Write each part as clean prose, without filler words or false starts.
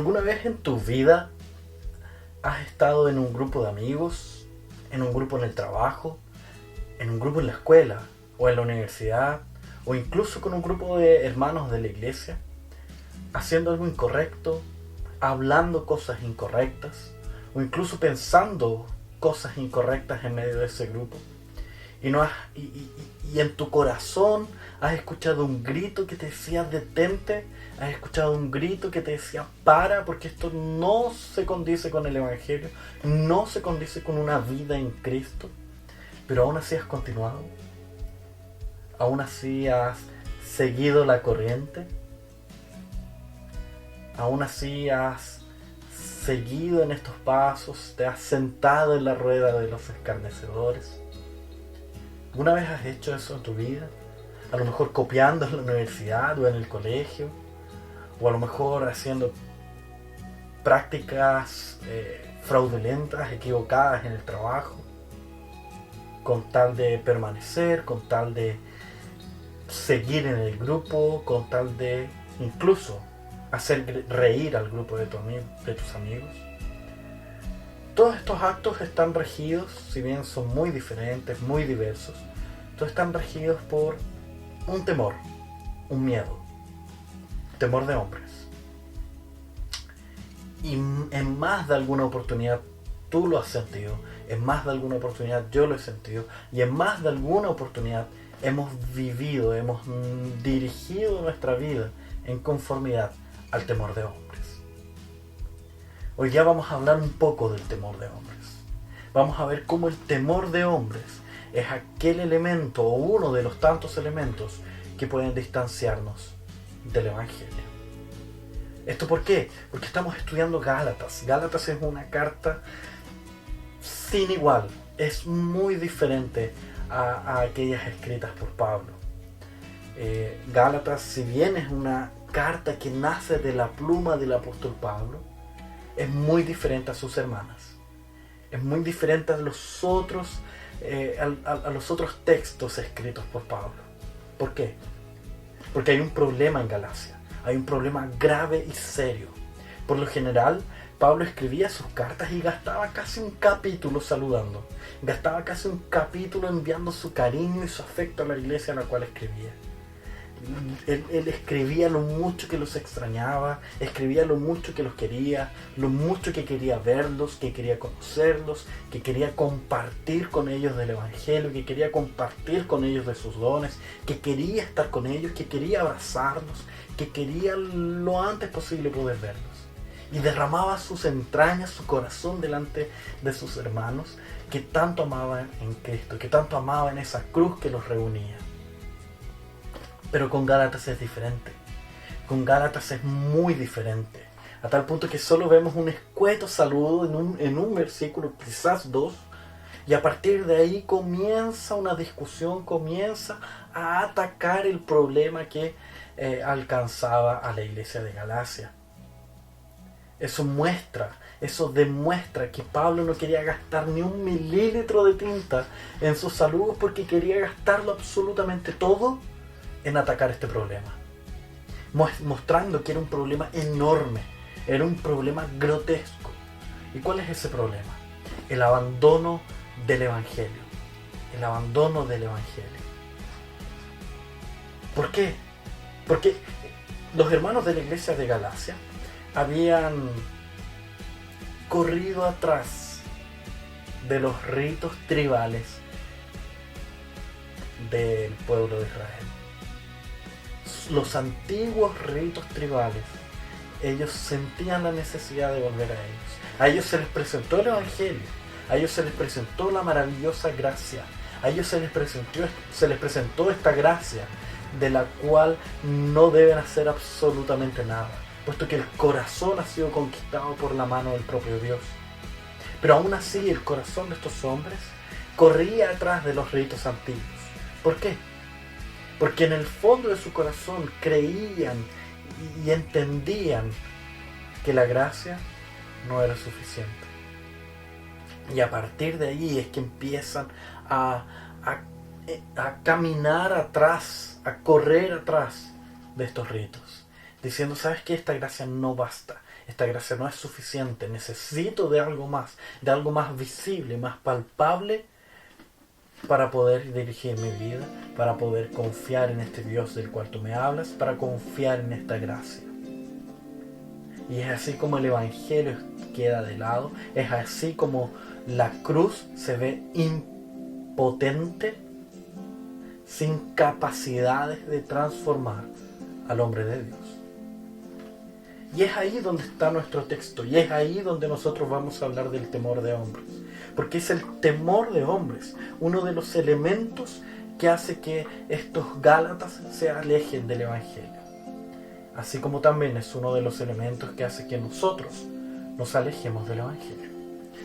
¿Alguna vez en tu vida has estado en un grupo de amigos, en un grupo en el trabajo, en un grupo en la escuela o en la universidad, o incluso con un grupo de hermanos de la iglesia, haciendo algo incorrecto, hablando cosas incorrectas, o incluso pensando cosas incorrectas en medio de ese grupo? Y, no has, y en tu corazón has escuchado un grito que te decía detente, has escuchado un grito que te decía para, porque esto no se condice con el Evangelio, no se condice con una vida en Cristo, pero aún así has continuado, aún así has seguido la corriente, aún así has seguido en estos pasos, te has sentado en la rueda de los escarnecedores. ¿Alguna vez has hecho eso en tu vida? A lo mejor copiando en la universidad o en el colegio, o a lo mejor haciendo prácticas fraudulentas, equivocadas en el trabajo, con tal de permanecer, con tal de seguir en el grupo, con tal de incluso hacer reír al grupo de tus amigos. Todos estos actos están regidos, si bien son muy diferentes, muy diversos, todos están regidos por un temor, un miedo, temor de hombres. Y en más de alguna oportunidad tú lo has sentido, en más de alguna oportunidad yo lo he sentido, y en más de alguna oportunidad hemos vivido, hemos dirigido nuestra vida en conformidad al temor de hombres. Hoy ya vamos a hablar un poco del temor de hombres. Vamos a ver cómo el temor de hombres es aquel elemento o uno de los tantos elementos que pueden distanciarnos del Evangelio. ¿Esto por qué? Porque estamos estudiando Gálatas. Gálatas es una carta sin igual. Es muy diferente a aquellas escritas por Pablo. Gálatas, si bien es una carta que nace de la pluma del apóstol Pablo, es muy diferente a sus hermanas. Es muy diferente a los otros, a los otros textos escritos por Pablo. ¿Por qué? Porque hay un problema en Galacia. Hay un problema grave y serio. Por lo general, Pablo escribía sus cartas y gastaba casi un capítulo saludando. Gastaba casi un capítulo enviando su cariño y su afecto a la iglesia a la cual escribía. Él escribía lo mucho que los extrañaba, escribía lo mucho que los quería, lo mucho que quería verlos, que quería conocerlos, que quería compartir con ellos del Evangelio, que quería compartir con ellos de sus dones, que quería estar con ellos, que quería abrazarlos, que quería lo antes posible poder verlos. Y derramaba sus entrañas, su corazón delante de sus hermanos, que tanto amaban en Cristo, que tanto amaban en esa cruz que los reunía. Pero con Gálatas es diferente. Con Gálatas es muy diferente. A tal punto que solo vemos un escueto saludo en un versículo, quizás dos. Y a partir de ahí comienza una discusión, comienza a atacar el problema que alcanzaba a la iglesia de Galacia. Eso demuestra que Pablo no quería gastar ni un milímetro de tinta en sus saludos, porque quería gastarlo absolutamente todo en atacar este problema, mostrando que era un problema enorme, era un problema grotesco. ¿Y cuál es ese problema? El abandono del Evangelio. El abandono del Evangelio. ¿Por qué? Porque los hermanos de la iglesia de Galacia habían corrido atrás de los ritos tribales del pueblo de Israel. Los antiguos ritos tribales, ellos sentían la necesidad de volver a ellos. A ellos se les presentó el Evangelio, a ellos se les presentó la maravillosa gracia, a ellos se les presentó esta gracia de la cual no deben hacer absolutamente nada, puesto que el corazón ha sido conquistado por la mano del propio Dios. Pero aún así el corazón de estos hombres corría atrás de los ritos antiguos. ¿Por qué? Porque en el fondo de su corazón creían y entendían que la gracia no era suficiente. Y a partir de ahí es que empiezan a caminar atrás, a correr atrás de estos ritos, diciendo, ¿sabes qué? Esta gracia no basta. esta gracia no es suficiente, necesito de algo más visible, más palpable, para poder dirigir mi vida, para poder confiar en este Dios del cual tú me hablas, para confiar en esta gracia. Y es así como el Evangelio queda de lado, es así como la cruz se ve impotente, sin capacidades de transformar al hombre de Dios. Y es ahí donde está nuestro texto, y es ahí donde nosotros vamos a hablar del temor de hombres. Porque es el temor de hombres uno de los elementos que hace que estos Gálatas se alejen del Evangelio. Así como también es uno de los elementos que hace que nosotros nos alejemos del Evangelio.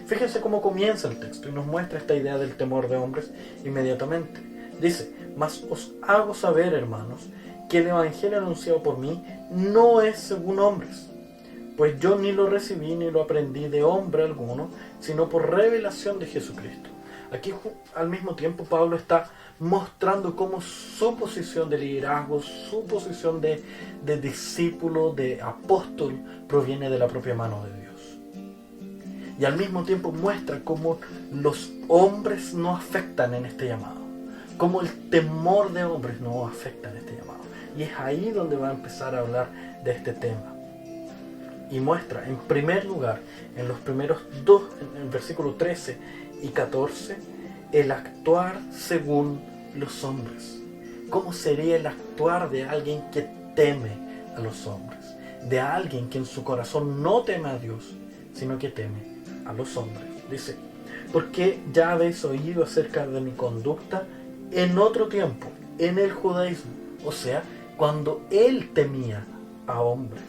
Fíjense cómo comienza el texto y nos muestra esta idea del temor de hombres inmediatamente. Dice: mas os hago saber, hermanos, que el Evangelio anunciado por mí no es según hombres, pues yo ni lo recibí ni lo aprendí de hombre alguno, sino por revelación de Jesucristo. Aquí al mismo tiempo Pablo está mostrando cómo su posición de liderazgo, su posición de discípulo, de apóstol, proviene de la propia mano de Dios. Y al mismo tiempo muestra cómo los hombres no afectan en este llamado, cómo el temor de hombres no afecta en este llamado. Y es ahí donde va a empezar a hablar de este tema. Y muestra, en primer lugar, en los primeros dos, en el versículo 13 y 14, el actuar según los hombres. ¿Cómo sería el actuar de alguien que teme a los hombres? De alguien que en su corazón no teme a Dios, sino que teme a los hombres. Dice: porque ya habéis oído acerca de mi conducta en otro tiempo, en el judaísmo, o sea, cuando él temía a hombres,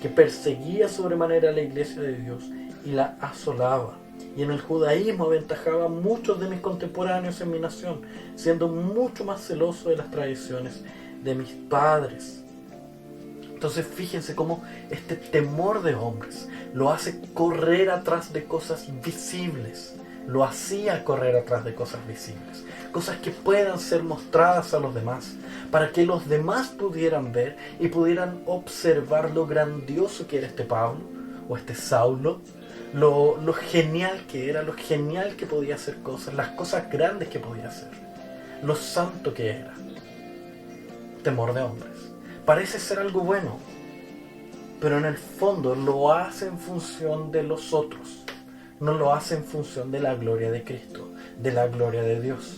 que perseguía sobremanera a la iglesia de Dios y la asolaba. Y en el judaísmo aventajaba a muchos de mis contemporáneos en mi nación, siendo mucho más celoso de las tradiciones de mis padres. Entonces fíjense cómo este temor de hombres lo hace correr atrás de cosas visibles. Lo hacía correr atrás de cosas visibles, cosas que puedan ser mostradas a los demás, para que los demás pudieran ver y pudieran observar lo grandioso que era este Pablo o este Saulo, lo genial que era, lo genial que podía hacer cosas, las cosas grandes que podía hacer, lo santo que era. Temor de hombres. Parece ser algo bueno, pero en el fondo lo hace en función de los otros. No lo hace en función de la gloria de Cristo, de la gloria de Dios.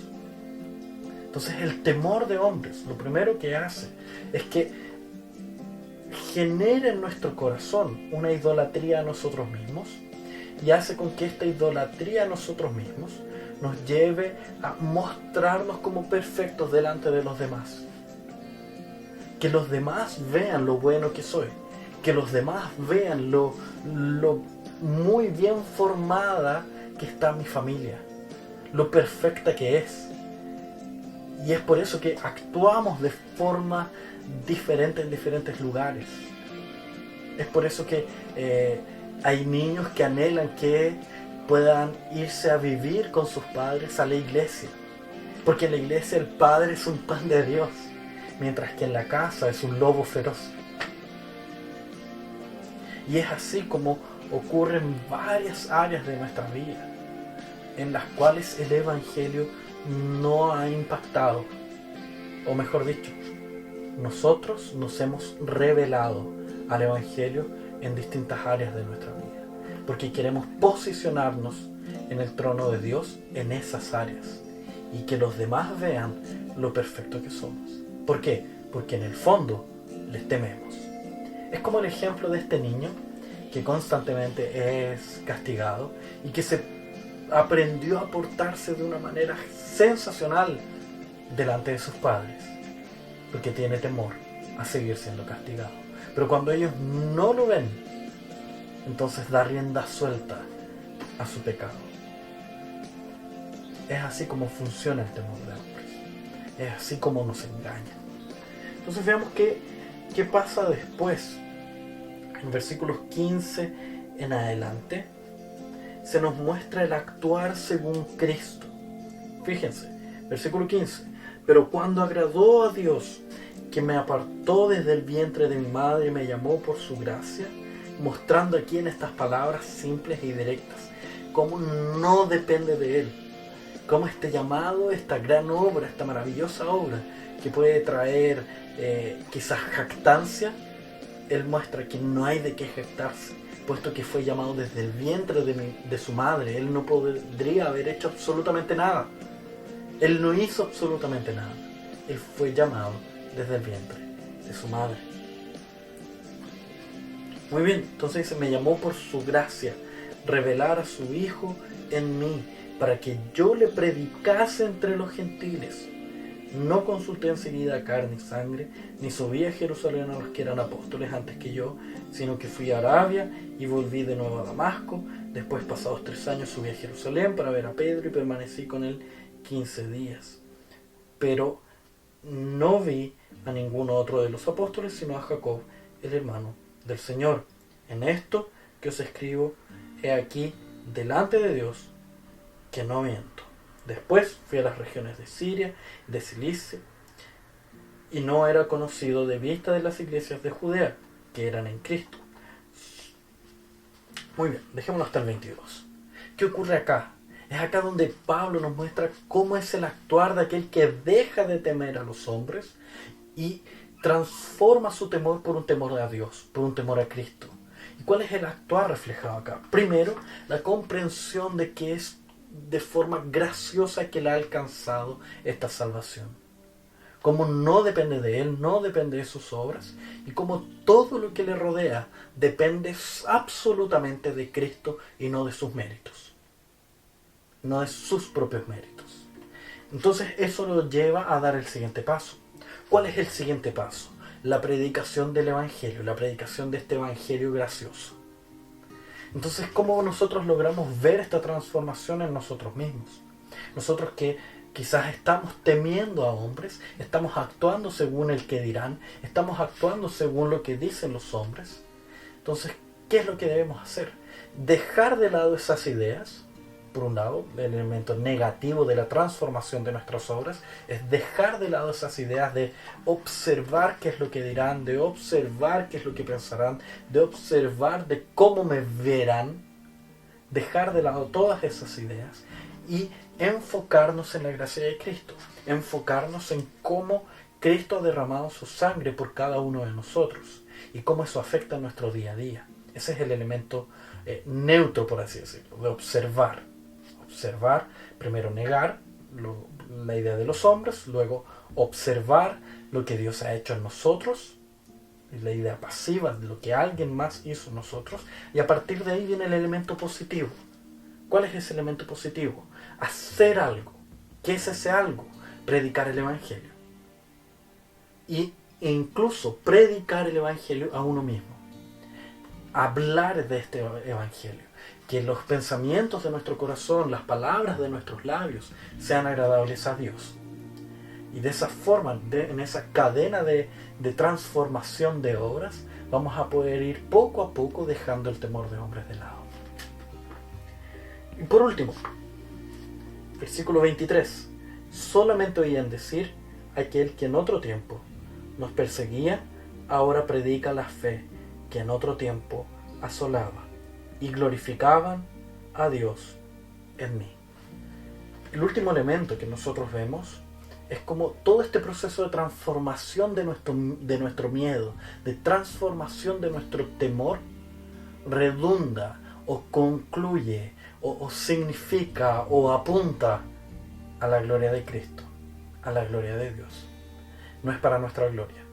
Entonces el temor de hombres, lo primero que hace es que genera en nuestro corazón una idolatría a nosotros mismos, y hace con que esta idolatría a nosotros mismos nos lleve a mostrarnos como perfectos delante de los demás. Que los demás vean lo bueno que soy, que los demás vean lo muy bien formada que está mi familia, lo perfecta que es. Y es por eso que actuamos de forma diferente en diferentes lugares. Es por eso que hay niños que anhelan que puedan irse a vivir con sus padres a la iglesia, porque en la iglesia el padre es un pan de Dios, mientras que en la casa es un lobo feroz. Y es así como ocurre en varias áreas de nuestra vida, en las cuales el Evangelio no ha impactado, o mejor dicho, nosotros nos hemos revelado al Evangelio en distintas áreas de nuestra vida, porque queremos posicionarnos en el trono de Dios en esas áreas, y que los demás vean lo perfecto que somos. ¿Por qué? Porque en el fondo les tememos. Es como el ejemplo de este niño que constantemente es castigado y que se aprendió a portarse de una manera sensacional delante de sus padres, porque tiene temor a seguir siendo castigado. Pero cuando ellos no lo ven, entonces da rienda suelta a su pecado. Es así como funciona el temor de hombres. Es así como nos engañan. Entonces veamos qué pasa después. En versículos 15 en adelante se nos muestra el actuar según Cristo. Fíjense, versículo 15. Pero cuando agradó a Dios, que me apartó desde el vientre de mi madre y me llamó por su gracia, mostrando aquí en estas palabras simples y directas cómo no depende de Él, cómo este llamado, esta gran obra, esta maravillosa obra que puede traer quizás jactancia, Él muestra que no hay de qué jactarse, puesto que fue llamado desde el vientre de su madre. Él no podría haber hecho absolutamente nada. Él no hizo absolutamente nada. Él fue llamado desde el vientre de su madre. Muy bien, entonces dice, me llamó por su gracia, revelar a su Hijo en mí, para que yo le predicase entre los gentiles. No consulté enseguida a carne y sangre, ni subí a Jerusalén a los que eran apóstoles antes que yo, sino que fui a Arabia y volví de nuevo a Damasco. Después, pasados 3 años, subí a Jerusalén para ver a Pedro y permanecí con él 15 días. Pero no vi a ninguno otro de los apóstoles, sino a Jacob, el hermano del Señor. En esto que os escribo, he aquí, delante de Dios, que no miento. Después fui a las regiones de Siria, de Cilicia, y no era conocido de vista de las iglesias de Judea, que eran en Cristo. Muy bien, dejémoslo hasta el 22. ¿Qué ocurre acá? Es acá donde Pablo nos muestra cómo es el actuar de aquel que deja de temer a los hombres y transforma su temor por un temor a Dios, por un temor a Cristo. ¿Y cuál es el actuar reflejado acá? Primero, la comprensión de que es de forma graciosa que le ha alcanzado esta salvación. Como no depende de él, no depende de sus obras, y como todo lo que le rodea depende absolutamente de Cristo y no de sus méritos, no de sus propios méritos. Entonces eso lo lleva a dar el siguiente paso. ¿Cuál es el siguiente paso? La predicación del Evangelio, la predicación de este Evangelio gracioso. Entonces, ¿cómo nosotros logramos ver esta transformación en nosotros mismos? Nosotros que quizás estamos temiendo a hombres, estamos actuando según el que dirán, estamos actuando según lo que dicen los hombres. Entonces, ¿qué es lo que debemos hacer? Dejar de lado esas ideas. Por un lado, el elemento negativo de la transformación de nuestras obras es dejar de lado esas ideas de observar qué es lo que dirán, de observar qué es lo que pensarán, de observar de cómo me verán, dejar de lado todas esas ideas y enfocarnos en la gracia de Cristo, enfocarnos en cómo Cristo ha derramado su sangre por cada uno de nosotros y cómo eso afecta nuestro día a día. Ese es el elemento neutro, por así decirlo, de observar. Observar, primero negar la idea de los hombres, luego observar lo que Dios ha hecho en nosotros, la idea pasiva de lo que alguien más hizo en nosotros, y a partir de ahí viene el elemento positivo. ¿Cuál es ese elemento positivo? Hacer algo. ¿Qué es ese algo? Predicar el Evangelio. E incluso predicar el Evangelio a uno mismo. Hablar de este Evangelio. Que los pensamientos de nuestro corazón, las palabras de nuestros labios sean agradables a Dios. Y de esa forma, en esa cadena de transformación de obras, vamos a poder ir poco a poco dejando el temor de hombres de lado. Y por último, versículo 23. Solamente oían decir, aquel que en otro tiempo nos perseguía, ahora predica la fe que en otro tiempo asolaba. Y glorificaban a Dios en mí. El último elemento que nosotros vemos es como todo este proceso de transformación de nuestro miedo, de transformación de nuestro temor, redunda o concluye o significa o apunta a la gloria de Cristo, a la gloria de Dios. No es para nuestra gloria.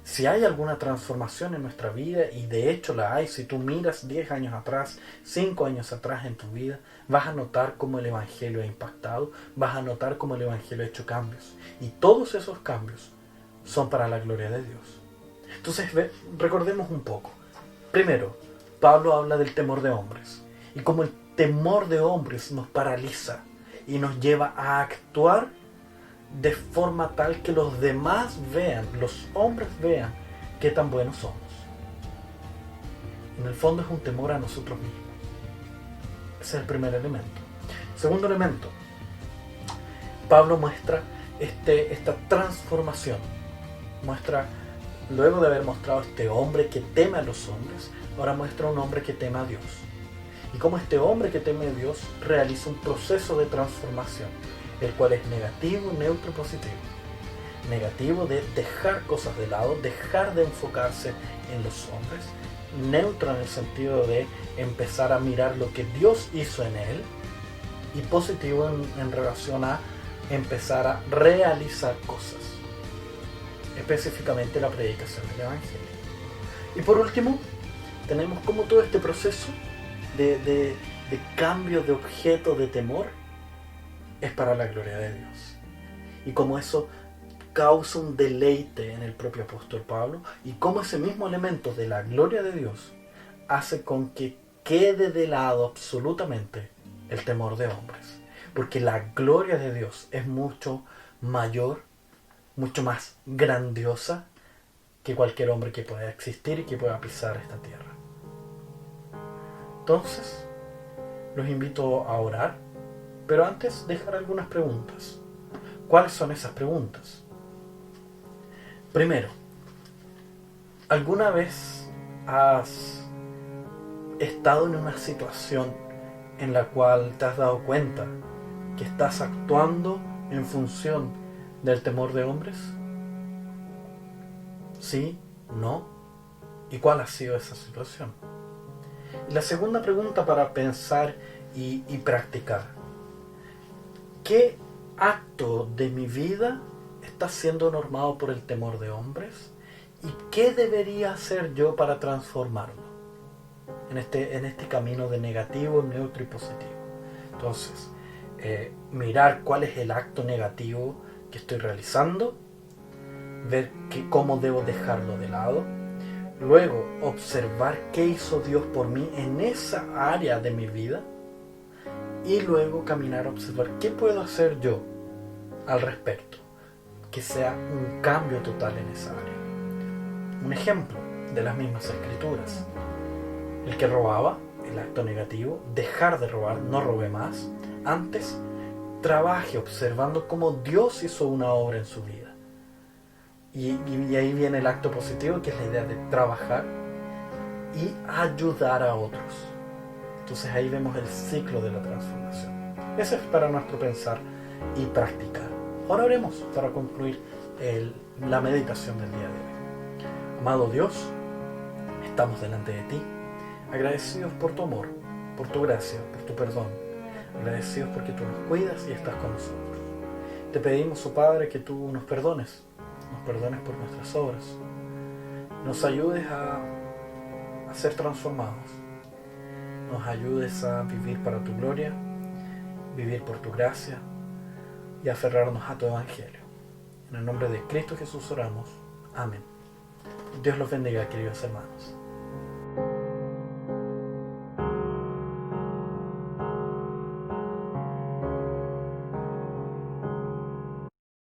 Si hay alguna transformación en nuestra vida, y de hecho la hay, si tú miras 10 años atrás, 5 años atrás en tu vida, vas a notar cómo el Evangelio ha impactado, vas a notar cómo el Evangelio ha hecho cambios. Y todos esos cambios son para la gloria de Dios. Entonces, recordemos un poco. Primero, Pablo habla del temor de hombres. Y cómo el temor de hombres nos paraliza y nos lleva a actuar de forma tal que los demás vean, los hombres vean qué tan buenos somos. En el fondo es un temor a nosotros mismos. Ese es el primer elemento. Segundo elemento, Pablo muestra esta transformación, muestra luego de haber mostrado este hombre que teme a los hombres, ahora muestra un hombre que teme a Dios. Y cómo este hombre que teme a Dios realiza un proceso de transformación, el cual es negativo, neutro y positivo. Negativo de dejar cosas de lado, dejar de enfocarse en los hombres. Neutro en el sentido de empezar a mirar lo que Dios hizo en él. Y positivo en relación a empezar a realizar cosas. Específicamente la predicación del Evangelio. Y por último, tenemos como todo este proceso de cambio de objeto de temor es para la gloria de Dios. Y como eso causa un deleite en el propio apóstol Pablo, y como ese mismo elemento de la gloria de Dios hace con que quede de lado absolutamente el temor de hombres. Porque la gloria de Dios es mucho mayor, mucho más grandiosa que cualquier hombre que pueda existir y que pueda pisar esta tierra. Entonces, los invito a orar, pero antes dejar algunas preguntas. ¿Cuáles son esas preguntas? Primero, ¿alguna vez has estado en una situación en la cual te has dado cuenta que estás actuando en función del temor de hombres? ¿Sí? ¿No? ¿Y cuál ha sido esa situación? Y la segunda pregunta para pensar y practicar. ¿Qué acto de mi vida está siendo normado por el temor de hombres? ¿Y qué debería hacer yo para transformarlo? En este camino de negativo, neutro y positivo. Entonces, mirar cuál es el acto negativo que estoy realizando, ver cómo debo dejarlo de lado, luego observar qué hizo Dios por mí en esa área de mi vida, y luego caminar a observar qué puedo hacer yo al respecto, que sea un cambio total en esa área. Un ejemplo de las mismas escrituras: el que robaba, el acto negativo, dejar de robar, no robe más. Antes, trabaje observando cómo Dios hizo una obra en su vida. Y ahí viene el acto positivo, que es la idea de trabajar y ayudar a otros. Entonces ahí vemos el ciclo de la transformación. Eso es para nuestro pensar y practicar. Ahora oremos para concluir la meditación del día de hoy. Amado Dios, estamos delante de ti, agradecidos por tu amor, por tu gracia, por tu perdón, agradecidos porque tú nos cuidas y estás con nosotros. Te pedimos, oh Padre, que tú nos perdones por nuestras obras, nos ayudes a ser transformados, nos ayudes a vivir para tu gloria, vivir por tu gracia y aferrarnos a tu Evangelio. En el nombre de Cristo Jesús oramos. Amén. Dios los bendiga, queridos hermanos.